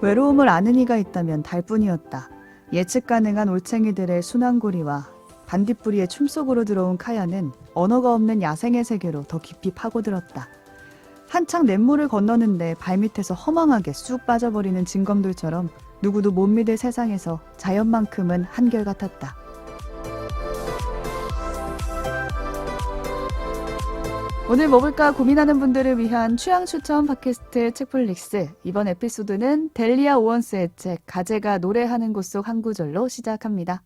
외로움을 아는 이가 있다면 달뿐이었다. 예측 가능한 올챙이들의 순환고리와 반딧불이의 춤속으로 들어온 카야는 언어가 없는 야생의 세계로 더 깊이 파고들었다. 한창 냇물을 건너는데 발밑에서 허망하게 쑥 빠져버리는 징검들처럼 누구도 못 믿을 세상에서 자연만큼은 한결같았다. 오늘 뭐 볼까 고민하는 분들을 위한 취향 추천 팟캐스트 책플릭스. 이번 에피소드는 델리아 오원스의 책 가재가 노래하는 곳 속 한 구절로 시작합니다.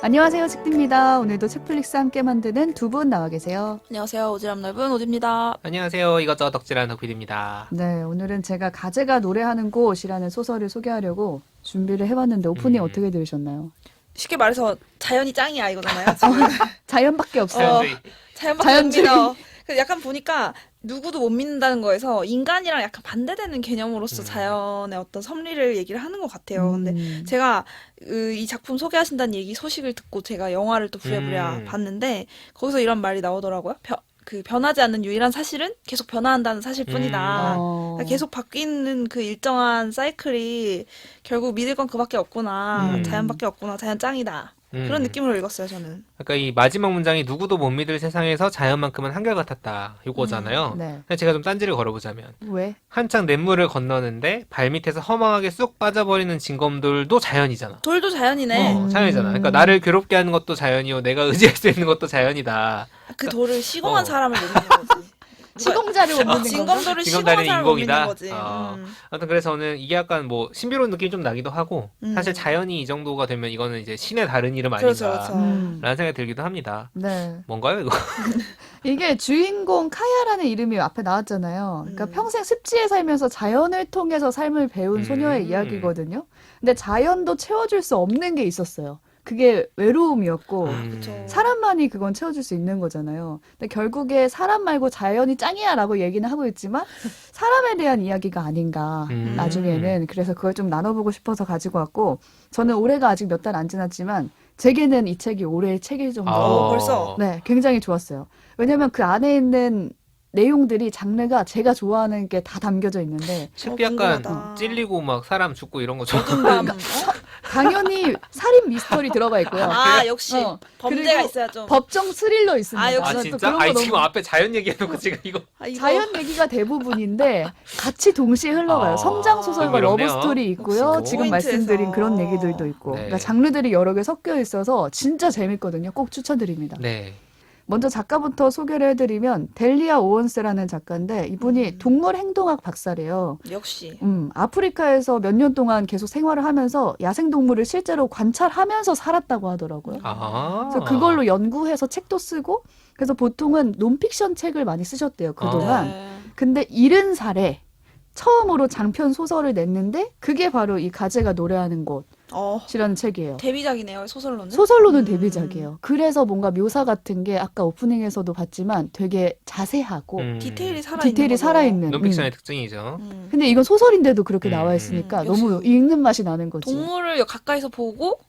안녕하세요, 책디입니다. 오늘도 책플릭스 함께 만드는 두 분 나와 계세요. 안녕하세요. 오지랖 넓은 오지입니다. 안녕하세요. 이것저것 덕질하는 덕필입니다. 네, 오늘은 제가 가재가 노래하는 곳이라는 소설을 소개하려고 준비를 해봤는데 오프닝 어떻게 들으셨나요? 쉽게 말해서 자연이 짱이야 이거잖아요. 지금. 자연밖에 없어요. 자연주의. 자연밖에 못 자연주의. 믿어. 그래서 약간 보니까 누구도 못 믿는다는 거에서 인간이랑 약간 반대되는 개념으로서 자연의 어떤 섭리를 얘기를 하는 것 같아요. 근데 제가 이 작품 소개하신다는 얘기 소식을 듣고 제가 영화를 또 부랴부랴 봤는데 거기서 이런 말이 나오더라고요. 변하지 않는 유일한 사실은 계속 변화한다는 사실뿐이다. 그러니까 계속 바뀌는 그 일정한 사이클이 결국 믿을 건 그밖에 없구나. 자연밖에 없구나. 자연 짱이다. 그런 느낌으로 읽었어요, 저는. 그러니까 이 마지막 문장이 누구도 못 믿을 세상에서 자연만큼은 한결같았다. 요거잖아요. 네. 근데 제가 좀 딴지를 걸어보자면 왜? 한창 냇물을 건너는데 발밑에서 허망하게 쑥 빠져버리는 징검들도 자연이잖아. 돌도 자연이네. 자연이잖아. 그러니까 나를 괴롭게 하는 것도 자연이요. 내가 의지할 수 있는 것도 자연이다. 그 돌을 시공한 어. 사람을 못 믿는 거지. 시공자를 못 믿는 건가? 징검돌을 시공한 징검다리는 사람을 못 믿는 인공이다. 거지. 아무튼 그래서 저는 이게 약간 뭐 신비로운 느낌이 좀 나기도 하고 사실 자연이 이 정도가 되면 이거는 이제 신의 다른 이름 아닌가 그렇죠, 그렇죠. 라는 생각이 들기도 합니다. 네. 뭔가요 이거? 이게 주인공 카야라는 이름이 앞에 나왔잖아요. 그러니까 평생 습지에 살면서 자연을 통해서 삶을 배운 소녀의 이야기거든요. 근데 자연도 채워줄 수 없는 게 있었어요. 그게 외로움이었고 그쵸. 사람만이 그건 채워줄 수 있는 거잖아요. 근데 결국에 사람 말고 자연이 짱이야라고 얘기는 하고 있지만 사람에 대한 이야기가 아닌가 나중에는. 그래서 그걸 좀 나눠보고 싶어서 가지고 왔고 저는 올해가 아직 몇 달 안 지났지만 제게는 이 책이 올해의 책일 정도로 벌써? 네, 굉장히 좋았어요. 왜냐면 그 안에 있는 내용들이 장르가 제가 좋아하는 게 다 담겨져 있는데 책이 약간 궁금하다. 찔리고 막 사람 죽고 이런 거 좋아. 어둠 밤. 당연히 살인 미스터리 들어가 있고요. 아, 역시. 어, 범죄가 그리고 있어야 좀. 법정 스릴러 있습니다. 아, 역시. 아 또 진짜? 그런 거 아니 너무- 지금 앞에 자연 얘기해놓고 지금 이거 아, 이거. 자연 얘기가 대부분인데 같이 동시에 흘러가요. 아, 성장 소설과 흥미롭네요. 러브 스토리 있고요. 역시 그 지금 포인트에서. 말씀드린 그런 얘기들도 있고. 네. 그러니까 장르들이 여러 개 섞여 있어서 진짜 재밌거든요. 꼭 추천드립니다. 네. 먼저 작가부터 소개를 해드리면 델리아 오원스라는 작가인데 이분이 동물 행동학 박사래요. 역시. 아프리카에서 몇 년 동안 계속 생활을 하면서 야생동물을 실제로 관찰하면서 살았다고 하더라고요. 아. 그래서 그걸로 연구해서 책도 쓰고 그래서 보통은 논픽션 책을 많이 쓰셨대요, 그동안. 네. 근데 70살에 처음으로 장편 소설을 냈는데 그게 바로 이 가재가 노래하는 곳이라는 책이에요. 데뷔작이네요, 소설로는. 소설로는 데뷔작이에요. 그래서 뭔가 묘사 같은 게 아까 오프닝에서도 봤지만 되게 자세하고 디테일이 살아있는 디테일이 거죠. 살아있는. 논픽션의 특징이죠. 근데 이건 소설인데도 그렇게 나와 있으니까 역시 너무 읽는 맛이 나는 거지. 동물을 가까이서 보고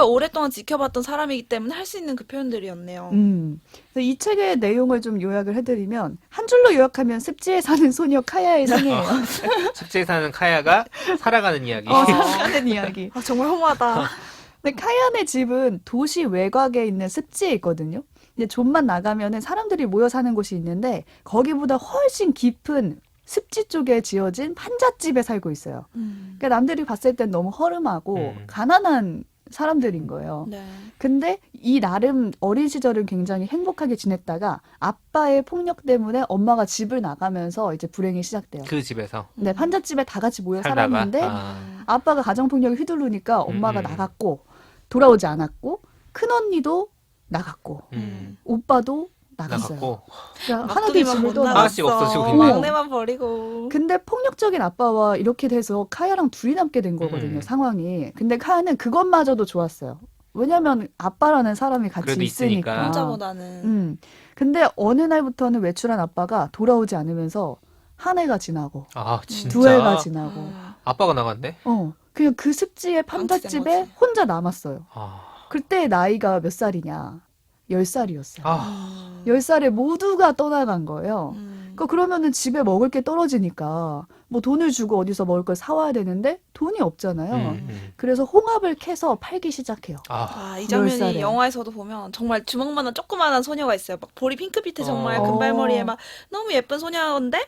오랫동안 지켜봤던 사람이기 때문에 할 수 있는 그 표현들이었네요. 그래서 이 책의 내용을 좀 요약을 해드리면 한 줄로 요약하면 습지에 사는 소녀 카야의 생애예요. 습지에 사는 카야가 살아가는 이야기. 살아가는 이야기. 아, 정말 허무하다. 근데 카야네 집은 도시 외곽에 있는 습지에 있거든요. 이제 좀만 나가면은 사람들이 모여 사는 곳이 있는데 거기보다 훨씬 깊은 습지 쪽에 지어진 판잣집에 살고 있어요. 그러니까 남들이 봤을 땐 너무 허름하고 가난한 사람들인 거예요. 네. 근데 이 나름 어린 시절은 굉장히 행복하게 지냈다가 아빠의 폭력 때문에 엄마가 집을 나가면서 이제 불행이 시작돼요. 그 집에서 네, 판잣집에 다 같이 모여 살다가 살았는데 아빠가 가정폭력에 휘둘르니까 엄마가 나갔고 돌아오지 않았고 큰언니도 나갔고 오빠도 나갔어요. 나갔고 그러니까 하나도 막둥이만 집을 못 떠나. 하나씩 없어지고 나갔어. 있네요. 막내만 버리고. 근데 폭력적인 아빠와 이렇게 돼서 카야랑 둘이 남게 된 거거든요, 상황이. 근데 카야는 그것마저도 좋았어요. 왜냐면 아빠라는 사람이 같이 그래도 있으니까. 있으니까. 혼자보다는. 근데 어느 날부터는 외출한 아빠가 돌아오지 않으면서 한 해가 지나고 아 진짜. 두 해가 지나고 아빠가 나갔네. 그냥 그 습지의 방치된 판잣집에 거지. 혼자 남았어요. 아. 그때 나이가 몇 살이냐. 10살이었어요. 아, 10살에 모두가 떠나간 거예요. 그러면은 집에 먹을 게 떨어지니까 뭐 돈을 주고 어디서 먹을 걸 사와야 되는데 돈이 없잖아요. 그래서 홍합을 캐서 팔기 시작해요. 아, 이 장면이 10살에. 영화에서도 보면 정말 주먹만한 조그만한 소녀가 있어요. 막 볼이 핑크빛에 정말 어. 금발머리에 막 너무 예쁜 소녀인데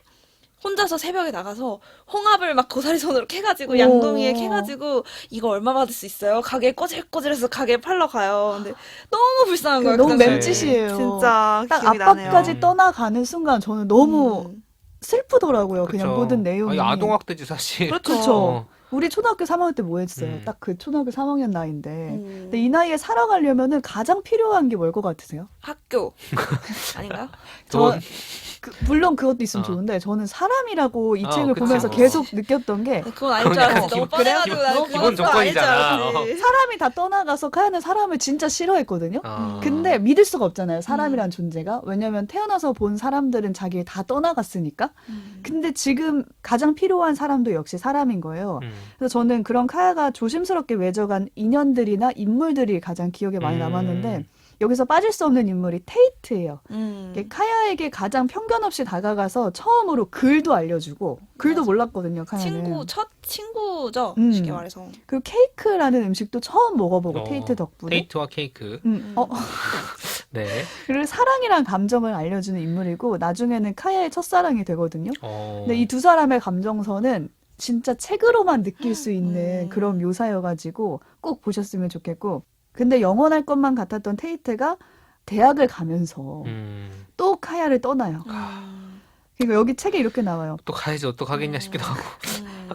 혼자서 새벽에 나가서 홍합을 막 고사리 손으로 캐가지고 오. 양동이에 캐가지고 이거 얼마 받을 수 있어요? 가게에 꼬질꼬질해서 가게에 팔러 가요. 근데 너무 불쌍한 거예요. 너무 그 당시에. 맴짓이에요. 진짜 딱 기억이 아빠까지 나네요. 떠나가는 순간 저는 너무 슬프더라고요. 그냥 그쵸. 모든 내용이. 아니, 아동학대지 사실. 그렇죠. 어. 우리 초등학교 3학년 때 뭐 했어요? 음. 딱 그 초등학교 3학년 나이인데. 근데 이 나이에 살아가려면은 가장 필요한 게 뭘 것 같으세요? 학교 아닌가요? 돈. 물론 그것도 있으면 어. 좋은데 저는 사람이라고 이 책을 그치, 보면서 뭐. 계속 느꼈던 게 그건 아닐 줄 알았지. 너무 뻔해가지고 나는 기본 그건 또 아닐 줄 조건이잖아. 알았지. 사람이 다 떠나가서 카야는 사람을 진짜 싫어했거든요. 어. 근데 믿을 수가 없잖아요. 사람이란 존재가. 왜냐면 태어나서 본 사람들은 자기 다 떠나갔으니까. 근데 지금 가장 필요한 사람도 역시 사람인 거예요. 그래서 저는 그런 카야가 조심스럽게 맺어간 인연들이나 인물들이 가장 기억에 많이 남았는데 여기서 빠질 수 없는 인물이 테이트예요. 이게 카야에게 가장 편견 없이 다가가서 처음으로 글도 알려주고 글도 맞아. 몰랐거든요. 카야는. 첫 친구죠. 음. 쉽게 말해서. 그리고 케이크라는 음식도 처음 먹어보고 어, 테이트 덕분에. 테이트와 케이크. 네. 그리고 사랑이란 감정을 알려주는 인물이고 나중에는 카야의 첫사랑이 되거든요. 근데 이 두 사람의 감정선은 진짜 책으로만 느낄 수 있는 그런 묘사여가지고 꼭 보셨으면 좋겠고 근데 영원할 것만 같았던 테이트가 대학을 가면서 또 카야를 떠나요. 그러니까 여기 책에 이렇게 나와요. 또 가야지 어떡하겠냐 싶기도 하고.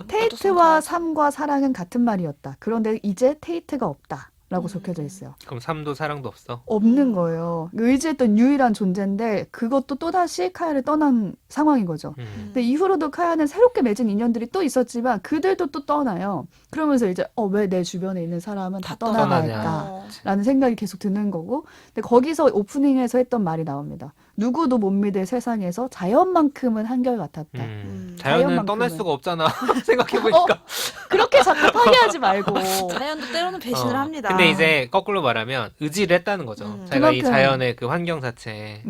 테이트와 삶과 사랑은 같은 말이었다. 그런데 이제 테이트가 없다. 라고 적혀져 있어요. 그럼 삶도 사랑도 없어? 없는 거예요. 의지했던 유일한 존재인데 그것도 또다시 카야를 떠난 상황인 거죠. 근데 이후로도 카야는 새롭게 맺은 인연들이 또 있었지만 그들도 또 떠나요. 그러면서 이제 왜 내 주변에 있는 사람은 다 떠나갈까 라는 생각이 계속 드는 거고 근데 거기서 오프닝에서 했던 말이 나옵니다. 누구도 못 믿을 세상에서 자연만큼은 한결같았다. 자연은 자연만큼은. 떠날 수가 없잖아. 생각해보니까. 그렇게 자꾸 파괴하지 말고 자연도 때로는 배신을 합니다. 근데 이제 거꾸로 말하면 의지를 했다는 거죠. 자기가 이 그만큼. 자연의 그 환경 자체에.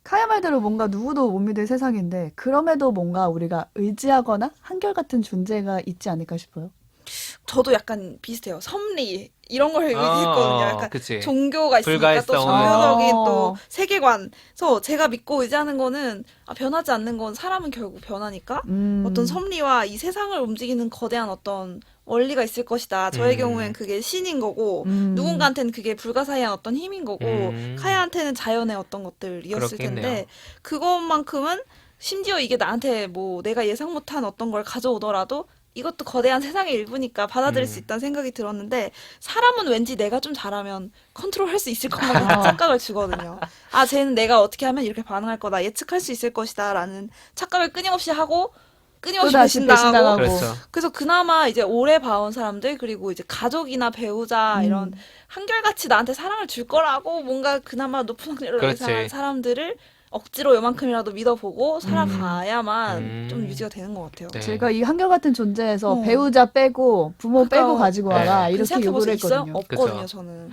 카야 말대로 뭔가 누구도 못 믿을 세상인데 그럼에도 뭔가 우리가 의지하거나 한결같은 존재가 있지 않을까 싶어요. 저도 약간 비슷해요. 섭리 이런 걸 의지했거든요. 약간 그치. 종교가 있으니까 또 불가했어, 종교적인 오늘. 또 세계관. 그래서 제가 믿고 의지하는 거는 변하지 않는 건 사람은 결국 변하니까 어떤 섭리와 이 세상을 움직이는 거대한 어떤 원리가 있을 것이다. 저의 경우엔 그게 신인 거고 누군가한테는 그게 불가사의한 어떤 힘인 거고 카야한테는 자연의 어떤 것들이었을 그렇겠네요. 텐데 그것만큼은 심지어 이게 나한테 뭐 내가 예상 못한 어떤 걸 가져오더라도 이것도 거대한 세상의 일부니까 받아들일 수 있다는 생각이 들었는데 사람은 왠지 내가 좀 잘하면 컨트롤할 수 있을 것만 같은 착각을 주거든요. 쟤는 내가 어떻게 하면 이렇게 반응할 거다. 예측할 수 있을 것이다. 라는 착각을 끊임없이 하고 끊임없이 또다시 배신당하고 그렇죠. 그래서 그나마 이제 오래 봐온 사람들 그리고 이제 가족이나 배우자 이런 한결같이 나한테 사랑을 줄 거라고 뭔가 그나마 높은 확률로 그렇지. 예상한 사람들을 억지로 요만큼이라도 믿어보고 살아가야만 좀 유지가 되는 것 같아요. 네. 제가 이 한결같은 존재에서 배우자 빼고 부모 빼고 가지고 와라 네. 이렇게 요구를 있어요? 했거든요. 없거든요, 그쵸. 저는.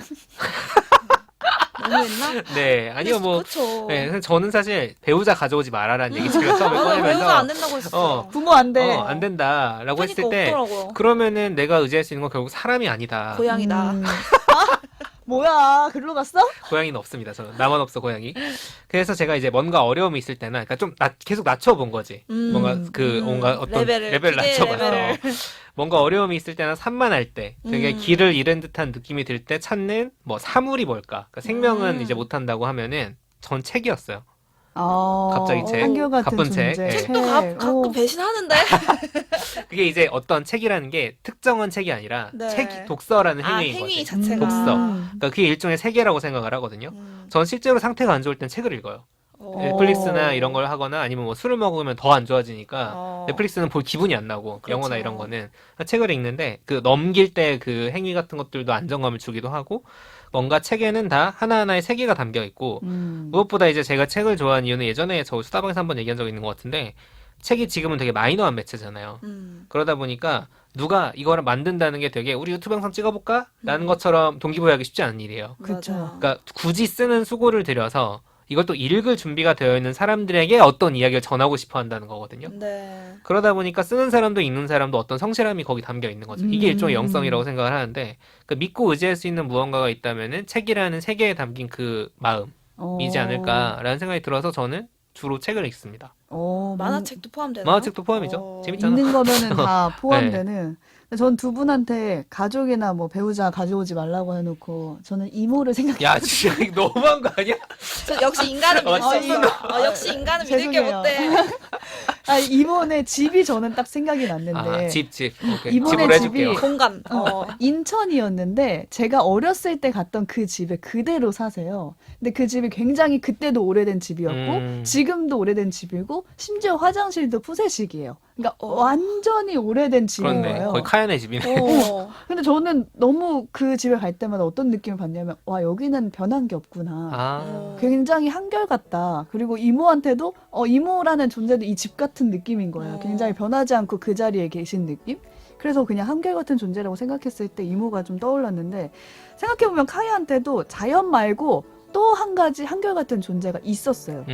너무했나? 네, 아니요, 뭐. 그쵸. 네, 그래서 저는 사실 배우자 가져오지 말아라는 얘기 제가 처음에 배우가 꺼내면서. 안 된다고 했었어. 부모 안 돼. 안 된다라고 했을 때. 없더라고요. 그러면은 내가 의지할 수 있는 건 결국 사람이 아니다. 고양이다. 뭐야, 글로 갔어? 고양이는 없습니다. 저는 나만 없어 고양이. 그래서 제가 이제 뭔가 어려움이 있을 때나, 그러니까 좀 계속 낮춰본 거지. 뭔가 뭔가 어떤 레벨 낮춰봐서 레벨을. 뭔가 어려움이 있을 때나 산만할 때, 되게 길을 잃은 듯한 느낌이 들 때 찾는 뭐 사물이 뭘까? 그러니까 생명은 이제 못한다고 하면은 전 책이었어요. 갑자기 책, 한결같은 가쁜 책. 존재. 네. 또 가끔 배신하는데? 그게 이제 어떤 책이라는 게 특정한 책이 아니라 네. 책 독서라는 행위인 행위 거지. 자체가. 독서. 그러니까 그게 일종의 세계라고 생각을 하거든요. 전 실제로 상태가 안 좋을 땐 책을 읽어요. 넷플릭스나 이런 걸 하거나 아니면 뭐 술을 먹으면 더 안 좋아지니까 넷플릭스는 볼 기분이 안 나고 그렇죠. 영화나 이런 거는 책을 읽는데 그 넘길 때 그 행위 같은 것들도 안정감을 주기도 하고 뭔가 책에는 다 하나하나의 세계가 담겨 있고 무엇보다 이제 제가 책을 좋아하는 이유는 예전에 저 수다방에서 한번 얘기한 적이 있는 것 같은데 책이 지금은 되게 마이너한 매체잖아요. 그러다 보니까 누가 이거를 만든다는 게 되게 우리 유튜브 영상 찍어볼까? 라는 것처럼 동기부여하기 쉽지 않은 일이에요. 그쵸. 맞아. 그러니까 굳이 쓰는 수고를 들여서 이걸 또 읽을 준비가 되어 있는 사람들에게 어떤 이야기를 전하고 싶어 한다는 거거든요. 네. 그러다 보니까 쓰는 사람도 읽는 사람도 어떤 성실함이 거기 담겨 있는 거죠. 이게 일종의 영성이라고 생각을 하는데 그 믿고 의지할 수 있는 무언가가 있다면은 책이라는 세계에 담긴 그 마음이지 않을까라는 생각이 들어서 저는 주로 책을 읽습니다. 만화책도 포함되나요? 만화책도 포함이죠. 재밌잖아. 읽는 거면은 다 포함되는. 전 두 분한테 가족이나 뭐 배우자 가져오지 말라고 해놓고 저는 이모를 생각해. 야, 진짜 이거 너무한 거 아니야? 저 역시 인간은 믿을 수 아, 없어. 역시 인간은 믿을 게 죄송해요. 못돼. 아, 이모네 집이 저는 딱 생각이 났는데. 집. 오케이. 이번에 집으로 집이 해줄게요. 공간. 인천이었는데 제가 어렸을 때 갔던 그 집에 그대로 사세요. 근데 그 집이 굉장히 그때도 오래된 집이었고 지금도 오래된 집이고 심지어 화장실도 푸세식이에요. 그러니까 완전히 오래된 집인 그렇네. 거예요. 거의 카야네 집이네. 근데 저는 너무 그 집에 갈 때마다 어떤 느낌을 받냐면 와 여기는 변한 게 없구나. 아. 굉장히 한결같다. 그리고 이모한테도 이모라는 존재도 이 집 같은 느낌인 거예요. 굉장히 변하지 않고 그 자리에 계신 느낌? 그래서 그냥 한결같은 존재라고 생각했을 때 이모가 좀 떠올랐는데 생각해보면 카이한테도 자연 말고 또 한 가지 한결같은 존재가 있었어요.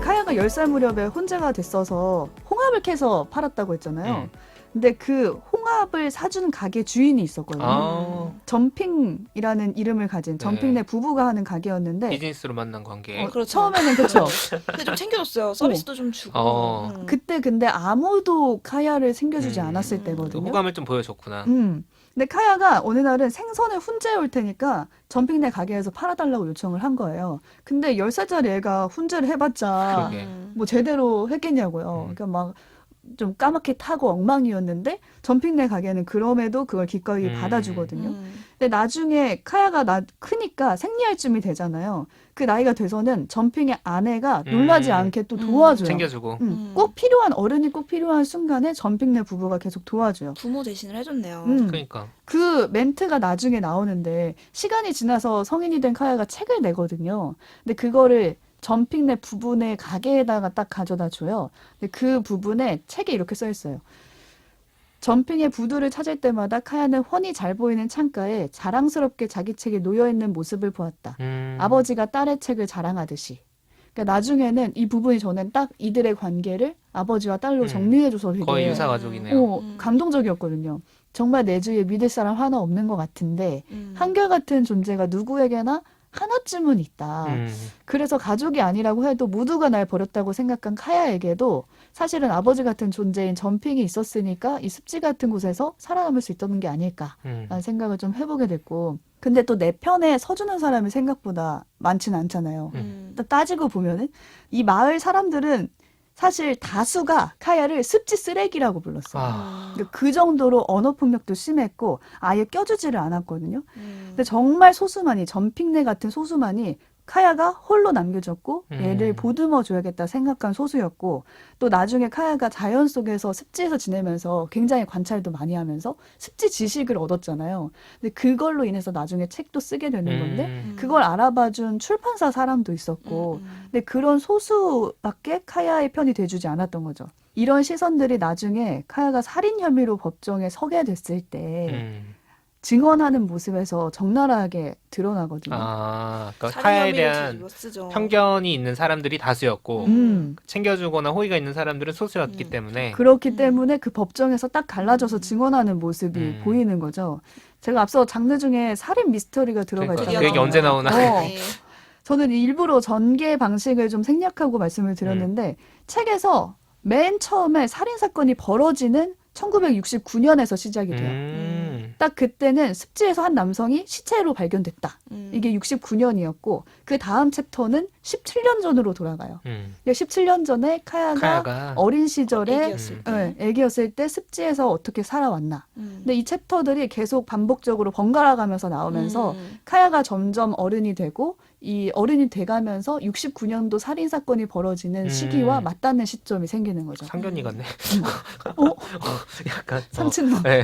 카야가 10살 무렵에 혼자가 됐어서 홍합을 캐서 팔았다고 했잖아요. 근데 그 홍합을 사준 가게 주인이 있었거든요. 아. 점핑이라는 이름을 가진 점핑네 부부가 하는 가게였는데 비즈니스로 만난 관계. 그렇죠. 처음에는 그쵸. 근데 좀 챙겨줬어요. 서비스도 좀 주고. 그때 근데 아무도 카야를 챙겨주지 않았을 그 때거든요. 호감을 좀 보여줬구나. 근데 카야가 어느 날은 생선을 훈제해 올 테니까 점핑네 가게에서 팔아달라고 요청을 한 거예요. 근데 10살짜리 애가 훈제를 해봤자 그러게. 뭐 제대로 했겠냐고요. 그러니까 막 좀 까맣게 타고 엉망이었는데 점핑네 가게는 그럼에도 그걸 기꺼이 받아주거든요. 근데 나중에 카야가 크니까 생리할 쯤이 되잖아요. 그 나이가 돼서는 점핑의 아내가 놀라지 않게 또 도와줘요. 챙겨주고. 꼭 필요한 어른이 꼭 필요한 순간에 점핑네 부부가 계속 도와줘요. 부모 대신을 해줬네요. 그러니까. 그 멘트가 나중에 나오는데 시간이 지나서 성인이 된 카야가 책을 내거든요. 근데 그거를 점핑네 부부네 가게에다가 딱 가져다 줘요. 근데 그 부분에 책에 이렇게 써 있어요. 점핑의 부두를 찾을 때마다 카야는 훤히 잘 보이는 창가에 자랑스럽게 자기 책이 놓여있는 모습을 보았다. 아버지가 딸의 책을 자랑하듯이. 그러니까 나중에는 이 부분이 저는 딱 이들의 관계를 아버지와 딸로 정리해줘서 되게 거의 유사 가족이네요. 감동적이었거든요. 정말 내 주위에 믿을 사람 하나 없는 것 같은데 한결같은 존재가 누구에게나 하나쯤은 있다. 그래서 가족이 아니라고 해도 모두가 날 버렸다고 생각한 카야에게도 사실은 아버지 같은 존재인 점핑이 있었으니까 이 습지 같은 곳에서 살아남을 수 있던 게 아닐까라는 생각을 좀 해보게 됐고 근데 또 내 편에 서주는 사람이 생각보다 많진 않잖아요. 따지고 보면은 이 마을 사람들은 사실 다수가 카야를 습지 쓰레기라고 불렀어요. 그러니까 그 정도로 언어 폭력도 심했고 아예 껴주지를 않았거든요. 근데 정말 소수만이 점핑네 같은 소수만이 카야가 홀로 남겨졌고 얘를 보듬어 줘야겠다 생각한 소수였고 또 나중에 카야가 자연 속에서 습지에서 지내면서 굉장히 관찰도 많이 하면서 습지 지식을 얻었잖아요. 근데 그걸로 인해서 나중에 책도 쓰게 되는 건데 그걸 알아봐준 출판사 사람도 있었고 근데 그런 소수밖에 카야의 편이 돼주지 않았던 거죠. 이런 시선들이 나중에 카야가 살인 혐의로 법정에 서게 됐을 때 증언하는 모습에서 적나라하게 드러나거든요. 그러니까 카야에 대한 편견이 있는 사람들이 다수였고 챙겨주거나 호의가 있는 사람들은 소수였기 때문에 그렇기 때문에 그 법정에서 딱 갈라져서 증언하는 모습이 보이는 거죠. 제가 앞서 장르 중에 살인 미스터리가 들어가 그러니까 있다고 그 얘기 언제 나오나. 저는 일부러 전개 방식을 좀 생략하고 말씀을 드렸는데 책에서 맨 처음에 살인 사건이 벌어지는 1969년에서 시작이 돼요. 딱 그때는 습지에서 한 남성이 시체로 발견됐다. 이게 69년이었고 그 다음 챕터는 17년 전으로 돌아가요. 17년 전에 카야가 어린 시절에 애기였을 때 습지에서 어떻게 살아왔나. 근데 이 챕터들이 계속 반복적으로 번갈아 가면서 나오면서 카야가 점점 어른이 되고 이 어른이 돼가면서 69년도 살인 사건이 벌어지는 시기와 맞닿는 시점이 생기는 거죠. 상견이 같네. 어? 약간 삼촌놈. 네.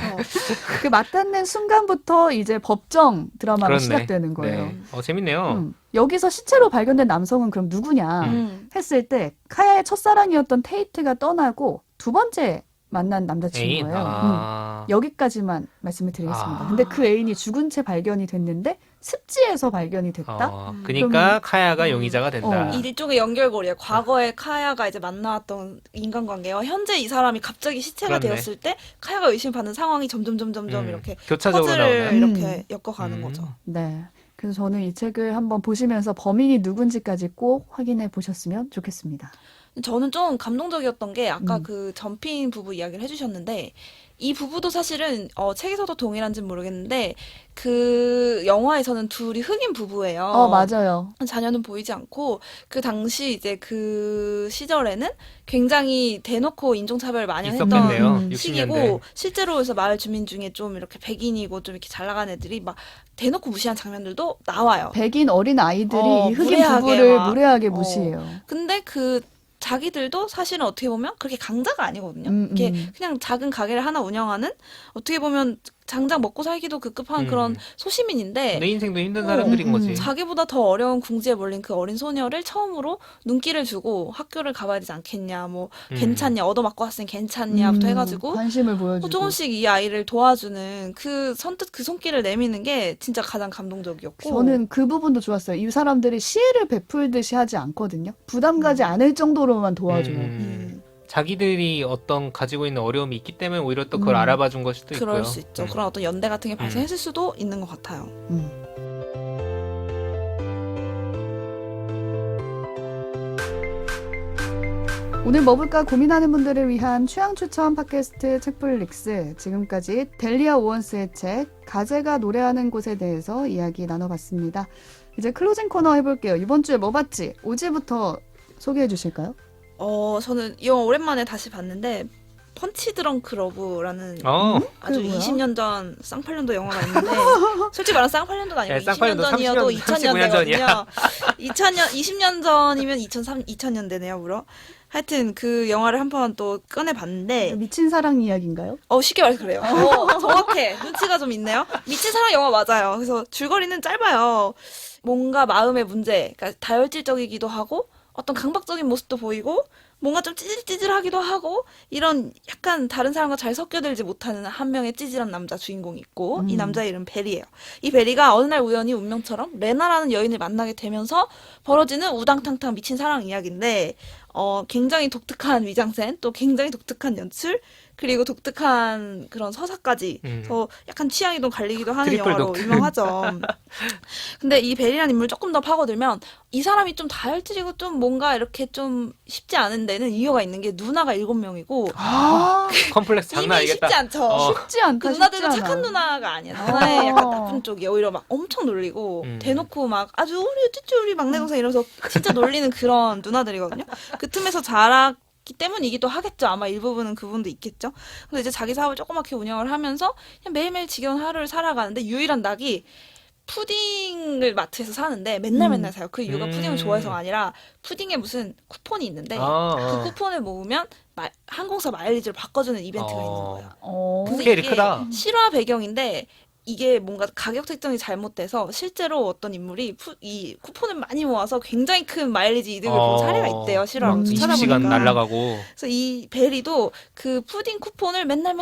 그 맞닿는 순간부터 이제 법정 드라마가 그렇네. 시작되는 거예요. 네. 재밌네요. 여기서 시체로 발견된 남성은 그럼 누구냐 했을 때 카야의 첫사랑이었던 테이트가 떠나고 두 번째 만난 애인. 남자친구예요. 여기까지만 말씀을 드리겠습니다. 아. 근데 그 애인이 죽은 채 발견이 됐는데 습지에서 발견이 됐다? 그러니까 카야가 용의자가 된다. 일종의 연결고리예요. 과거에 카야가 이제 만나왔던 인간관계와 현재 이 사람이 갑자기 시체가 그렇네. 되었을 때 카야가 의심받는 상황이 점점 이렇게 교차적으로 퍼즐을 나오네. 이렇게 엮어가는 거죠. 네. 그래서 저는 이 책을 한번 보시면서 범인이 누군지까지 꼭 확인해 보셨으면 좋겠습니다. 저는 좀 감동적이었던 게 아까 그 전피인 부부 이야기를 해주셨는데 이 부부도 사실은 책에서도 동일한지는 모르겠는데 그 영화에서는 둘이 흑인 부부예요. 맞아요. 자녀는 보이지 않고 그 당시 이제 그 시절에는 굉장히 대놓고 인종차별을 많이 있었겠네요. 했던 60년대. 시기고 실제로 그래서 마을 주민 중에 좀 이렇게 백인이고 좀 이렇게 잘 나간 애들이 막 대놓고 무시한 장면들도 나와요. 백인 어린 아이들이 이 흑인 무례하게 부부를 막. 무례하게 무시해요. 근데 그 자기들도 사실은 어떻게 보면 그렇게 강자가 아니거든요. 음. 이게 그냥 작은 가게를 하나 운영하는 어떻게 보면 장장 먹고 살기도 급급한 그런 소시민인데 내 인생도 힘든 사람들인 거지. 자기보다 더 어려운 궁지에 몰린 그 어린 소녀를 처음으로 눈길을 주고 학교를 가봐야 되지 않겠냐, 뭐 괜찮냐, 얻어맞고 왔으니 괜찮냐부터 해가지고 관심을 보여주고. 조금씩 이 아이를 도와주는 그 선뜻 그 손길을 내미는 게 진짜 가장 감동적이었고 저는 그 부분도 좋았어요. 이 사람들이 시혜를 베풀듯이 하지 않거든요. 부담 가지 않을 정도로만 도와줘요. 자기들이 어떤 가지고 있는 어려움이 있기 때문에 오히려 또 그걸 알아봐 준 걸 수도 그럴 있고요. 수 있죠. 그런 어떤 연대 같은 게 발생했을 수도 있는 것 같아요. 오늘 뭐 볼까 고민하는 분들을 위한 취향 추천 팟캐스트 책플릭스. 지금까지 델리아 오원스의 책 가재가 노래하는 곳에 대해서 이야기 나눠봤습니다. 이제 클로징 코너 해볼게요. 이번 주에 뭐 봤지? 오지부터 소개해 주실까요? 저는 이 영화 오랜만에 다시 봤는데 펀치 드렁크 러브라는 아주 그게 뭐야? 20년 전 쌍팔년도 영화가 있는데 솔직히 말하면 쌍팔년도가 아니고 야, 20년 쌍팔년도 전이어도 35년 2000년대거든요. 2020년 전이면 2000년대네요, 물어. 하여튼 그 영화를 한 번 또 꺼내봤는데 미친 사랑 이야기인가요? 쉽게 말해서 그래요. 정확해. 눈치가 좀 있네요. 미친 사랑 영화 맞아요. 그래서 줄거리는 짧아요. 뭔가 마음의 문제, 그러니까 다혈질적이기도 하고 어떤 강박적인 모습도 보이고 뭔가 좀 찌질찌질하기도 하고 이런 약간 다른 사람과 잘 섞여들지 못하는 한 명의 찌질한 남자 주인공이 있고 이 남자의 이름 베리예요. 이 베리가 어느 날 우연히 운명처럼 레나라는 여인을 만나게 되면서 벌어지는 우당탕탕 미친 사랑 이야기인데 굉장히 독특한 위장센 또 굉장히 독특한 연출 그리고 독특한 그런 서사까지 더 약간 취향이 좀 갈리기도 하는 트리플 영화로 독특. 유명하죠. 근데 이 베리라는 인물 조금 더 파고들면 이 사람이 좀 다혈질이고 좀 뭔가 이렇게 좀 쉽지 않은 데는 이유가 있는 게 누나가 7명이고 컴플렉스 장난 이미 아니겠다. 쉽지 않죠. 쉽지 않다. 그 누나들도 쉽지 않아. 착한 누나가 아니야. 누나의 약간 나쁜 쪽이 오히려 막 엄청 놀리고 대놓고 막 아주 우리 어쩌지 우리 막내 동생 이러면서 진짜 놀리는 그런 누나들이거든요. 그 틈에서 자랐기 때문이기도 하겠죠. 아마 일부분은 그분도 있겠죠. 근데 이제 자기 사업을 조그맣게 운영을 하면서 그냥 매일매일 지겨운 하루를 살아가는데 유일한 낙이 푸딩을 마트에서 사는데 맨날 사요. 그 이유가 푸딩을 좋아해서가 아니라 푸딩에 무슨 쿠폰이 있는데 그 쿠폰을 모으면 항공사 마일리지를 바꿔주는 이벤트가 있는 거예요. 근데 스케일이 이게 크다. 실화 배경인데 이게 뭔가 가격 책정이 잘못돼서 실제로 어떤 인물이 이 쿠폰을 많이 모아서 굉장히 큰 마일리지 이득을 본 사례가 있대요. 실화로 20시간 찾아보니까. 날아가고. 그래서 이 베리도 그 푸딩 쿠폰을 맨날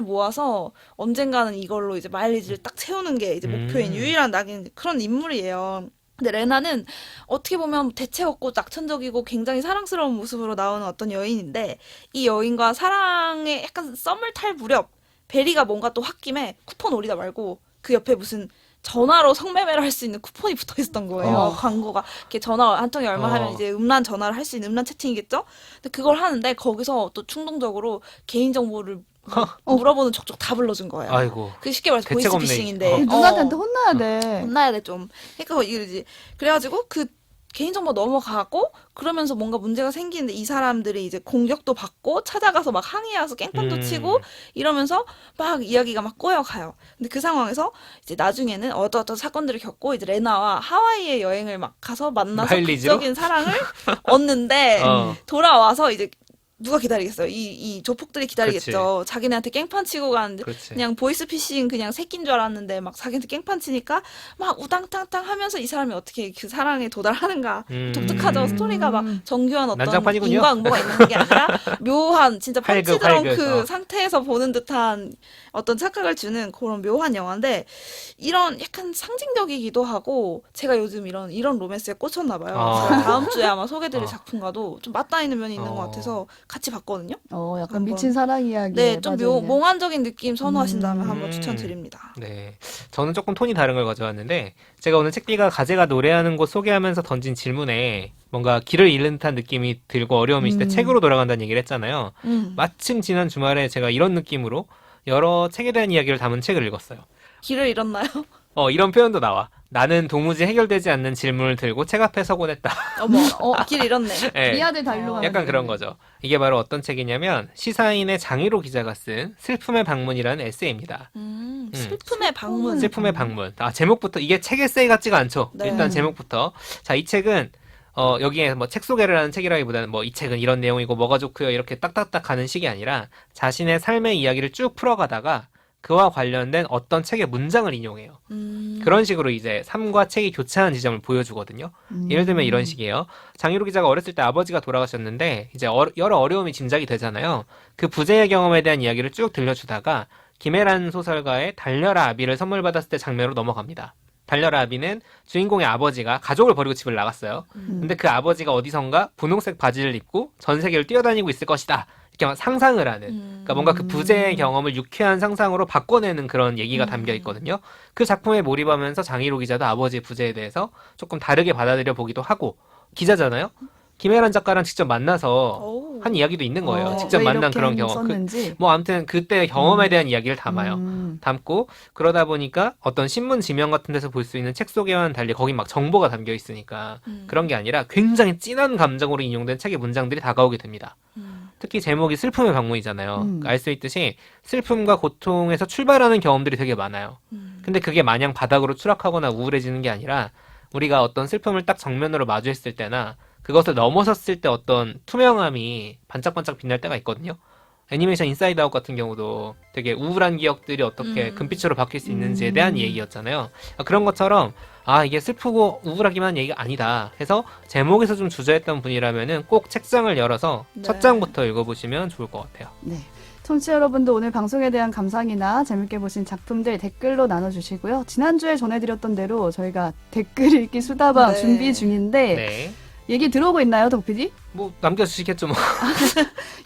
모아서 언젠가는 이걸로 이제 마일리지를 딱 채우는 게 이제 목표인 유일한 낙인 그런 인물이에요. 근데 레나는 어떻게 보면 대책 없고 낙천적이고 굉장히 사랑스러운 모습으로 나오는 어떤 여인인데 이 여인과 사랑에 약간 썸을 탈 무렵 베리가 뭔가 또 홧김에 쿠폰 오리다 말고 그 옆에 무슨 전화로 성매매를 할 수 있는 쿠폰이 붙어 있었던 거예요. 광고가. 이렇게 전화 한 통에 얼마 하면 이제 음란 전화를 할 수 있는 음란 채팅이겠죠? 근데 그걸 하는데 거기서 또 충동적으로 개인정보를 물어보는 족족 다 불러준 거예요. 아이고. 그 쉽게 말해서 대책 없네. 보이스피싱인데. 누나한테 혼나야 돼. 혼나야 돼 좀. 그러니까 이러지. 그래가지고 그 개인정보 넘어가고 그러면서 뭔가 문제가 생기는데 이 사람들이 이제 공격도 받고 찾아가서 막 항의해서 깽판도 치고 이러면서 막 이야기가 막 꼬여가요. 근데 그 상황에서 이제 나중에는 어떤 사건들을 겪고 이제 레나와 하와이에 여행을 막 가서 만나서 마일리지로? 극적인 사랑을 얻는데 어. 돌아와서 이제 누가 기다리겠어요? 이 조폭들이 기다리겠죠. 자기네한테 깽판 치고 가는데 그렇지. 그냥 보이스피싱 그냥 새끼인 줄 알았는데 막 자기한테 깽판 치니까 막 우당탕탕 하면서 이 사람이 어떻게 그 사랑에 도달하는가. 독특하죠. 스토리가 막 정교한 어떤 난장판이군요. 인과 응보가 있는 게 아니라 묘한 진짜 활극, 펀치 드렁 활극. 그 상태에서 보는 듯한 어떤 착각을 주는 그런 묘한 영화인데 이런 약간 상징적이기도 하고 제가 요즘 이런 로맨스에 꽂혔나 봐요. 그래서 다음 주에 아마 소개드릴 작품과도 좀 맞닿아 있는 면이 있는 것 같아서 같이 봤거든요. 약간 한번. 미친 사랑 이야기. 네, 좀 몽환적인 느낌 선호하신다면 한번 음. 추천드립니다. 네. 저는 조금 톤이 다른 걸 가져왔는데, 제가 오늘 책디가 가제가 노래하는 곳 소개하면서 던진 질문에 뭔가 길을 잃는 듯한 느낌이 들고 어려움이 있을 때 책으로 돌아간다는 얘기를 했잖아요. 마침 지난 주말에 제가 이런 느낌으로 여러 책에 대한 이야기를 담은 책을 읽었어요. 길을 잃었나요? 이런 표현도 나와. 나는 도무지 해결되지 않는 질문을 들고 책 앞에 서곤 했다. 어머, 길 잃었네. 네. 미아들 달로 가는 약간 그런 거죠. 이게 바로 어떤 책이냐면 시사인의 장희로 기자가 쓴 슬픔의 방문이라는 에세이입니다. 슬픔의 방문. 슬픔의 방문. 제목부터 이게 책 에세이 같지가 않죠. 네. 일단 제목부터. 자, 이 책은 여기에 뭐 책 소개를 하는 책이라기보다는 뭐 이 책은 이런 내용이고 뭐가 좋고요 이렇게 딱딱딱 가는 식이 아니라 자신의 삶의 이야기를 쭉 풀어가다가 그와 관련된 어떤 책의 문장을 인용해요. 그런 식으로 이제 삶과 책이 교차하는 지점을 보여주거든요. 예를 들면 이런 식이에요. 장희로 기자가 어렸을 때 아버지가 돌아가셨는데 이제 여러 어려움이 짐작이 되잖아요. 그 부재의 경험에 대한 이야기를 쭉 들려주다가 김애란 소설가의 달려라 아비를 선물 받았을 때 장면으로 넘어갑니다. 달려라 아비는 주인공의 아버지가 가족을 버리고 집을 나갔어요. 근데 그 아버지가 어디선가 분홍색 바지를 입고 전 세계를 뛰어다니고 있을 것이다. 이렇게 막 상상을 하는. 그러니까 뭔가 그 부재의 경험을 유쾌한 상상으로 바꿔내는 그런 얘기가 담겨 있거든요. 그 작품에 몰입하면서 장희로 기자도 아버지의 부재에 대해서 조금 다르게 받아들여 보기도 하고, 기자잖아요. 김혜란 작가랑 직접 만나서 오. 한 이야기도 있는 거예요. 직접 왜 만난 이렇게 그런 경험. 썼는지. 뭐 아무튼 그때 경험에 대한 이야기를 담아요. 담고 그러다 보니까 어떤 신문 지명 같은 데서 볼 수 있는 책 소개와는 달리 거기 막 정보가 담겨 있으니까 그런 게 아니라 굉장히 진한 감정으로 인용된 책의 문장들이 다가오게 됩니다. 특히 제목이 슬픔의 방문이잖아요. 알 수 있듯이 슬픔과 고통에서 출발하는 경험들이 되게 많아요. 근데 그게 마냥 바닥으로 추락하거나 우울해지는 게 아니라 우리가 어떤 슬픔을 딱 정면으로 마주했을 때나 그것을 넘어섰을 때 어떤 투명함이 반짝반짝 빛날 때가 있거든요. 애니메이션 인사이드 아웃 같은 경우도 되게 우울한 기억들이 어떻게 금빛으로 바뀔 수 있는지에 대한 얘기였잖아요. 그런 것처럼 이게 슬프고 우울하기만 한 얘기가 아니다 해서 제목에서 좀 주저했던 분이라면은 꼭 책장을 열어서 첫 장부터 읽어보시면 좋을 것 같아요. 네. 청취자 여러분도 오늘 방송에 대한 감상이나 재밌게 보신 작품들 댓글로 나눠주시고요. 지난주에 전해드렸던 대로 저희가 댓글 읽기 수다방 네. 준비 중인데 네. 얘기 들어오고 있나요, 덕PD? 뭐 남겨주시겠죠 뭐.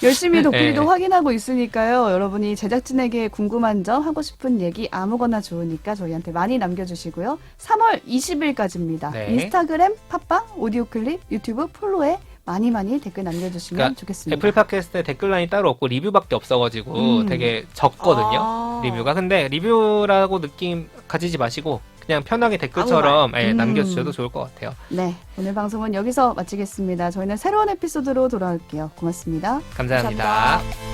열심히 덕PD도 네. 확인하고 있으니까요. 여러분이 제작진에게 궁금한 점, 하고 싶은 얘기 아무거나 좋으니까 저희한테 많이 남겨주시고요. 3월 20일까지입니다. 네. 인스타그램, 팟빵, 오디오 클립, 유튜브 폴로에 많이 댓글 남겨주시면 그러니까 좋겠습니다. 애플 팟캐스트에 댓글란이 따로 없고 리뷰밖에 없어가지고 되게 적거든요. 리뷰가. 근데 리뷰라고 느낌 가지지 마시고 그냥 편하게 댓글처럼 남겨주셔도 좋을 것 같아요. 네, 오늘 방송은 여기서 마치겠습니다. 저희는 새로운 에피소드로 돌아올게요. 고맙습니다. 감사합니다. 감사합니다.